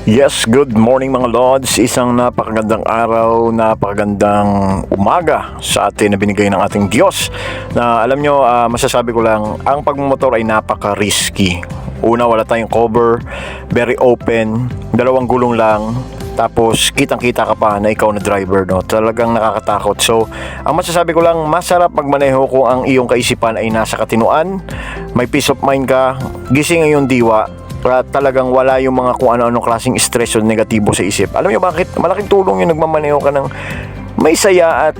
Yes, good morning mga Lods. Isang napakagandang araw, napakagandang umaga sa atin na binigay ng ating Diyos. Na alam nyo, masasabi ko lang, ang pagmumotor ay napaka-risky. Una, wala tayong cover, very open, dalawang gulong lang, tapos kitang-kita ka pa na ikaw na driver, no? Talagang nakakatakot. So, ang masasabi ko lang, masarap magmaneho kung ang iyong kaisipan ay nasa katinuan, may peace of mind ka, gising ang iyong diwa, at talagang wala yung mga kung ano-ano klaseng stress o negatibo sa isip. Alam niyo bakit? Malaking tulong yung nagmamaneho ka ng may saya at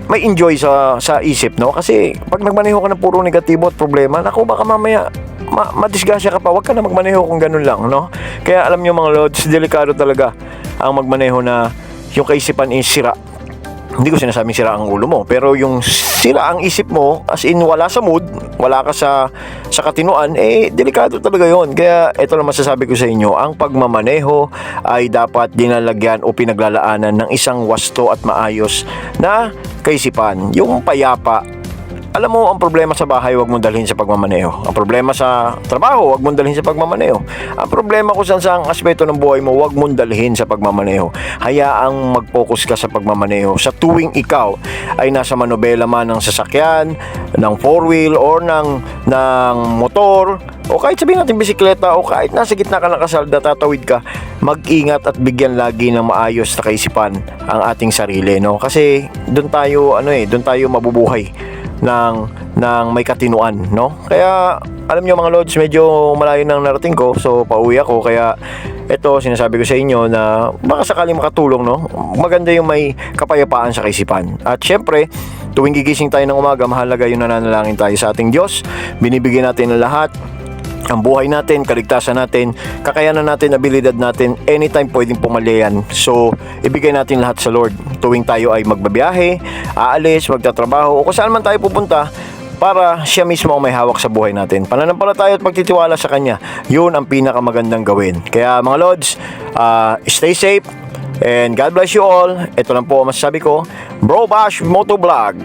may enjoy sa isip, no? Kasi pag nagmaneho ka ng puro negatibo at problema, naku, baka mamaya madisgasya ka pa. Huwag ka na magmaneho kung ganun lang, no? Kaya alam niyo mga Lods, delikado talaga ang magmaneho na yung kaisipan is sira. Hindi ko sinasabing sira ang ulo mo, pero yung sira ang isip mo, as in wala sa mood, wala ka sa katinuan, delikado talaga yon. Kaya ito lang masasabi ko sa inyo, ang pagmamaneho ay dapat dinalagyan o pinaglalaanan ng isang wasto at maayos na kaisipan. Yung payapa. Alam mo, ang problema sa bahay, wag mong dalhin sa pagmamaneho. Ang problema sa trabaho, wag mong dalhin sa pagmamaneho. Ang problema kung saan saang aspeto ng buhay mo, wag mong dalhin sa pagmamaneho. Hayaang mag-focus ka sa pagmamaneho. Sa tuwing ikaw ay nasa manobela man ng sasakyan, ng four-wheel, or ng motor, o kahit sabihin natin bisikleta, o kahit nasa gitna ka ng kasalda, tatawid ka, mag-ingat at bigyan lagi ng maayos na kaisipan ang ating sarili, no? Kasi doon tayo mabubuhay ng may katinuan, no? Kaya alam niyo mga Lods, medyo malayo nang narating ko, so pauwi ako. Kaya ito, sinasabi ko sa inyo na baka sakaling makatulong, no? Maganda yung may kapayapaan sa kaisipan. At syempre, tuwing gigising tayo ng umaga, mahalaga yung nananalangin tayo sa ating Diyos. Binibigyan natin ng lahat, ang buhay natin, kaligtasan natin, kakayanan natin, abilidad natin, anytime pwedeng pumalayan. So, ibigay natin lahat sa Lord. Tuwing tayo ay magbabiyahe, aalis, magtatrabaho, o kung saan man tayo pupunta, para siya mismo ang may hawak sa buhay natin. Pananampalataya at pagtitiwala sa Kanya, yun ang pinakamagandang gawin. Kaya mga Lods, stay safe, and God bless you all. Ito lang po ang masasabi ko, Bro Bash Motovlog.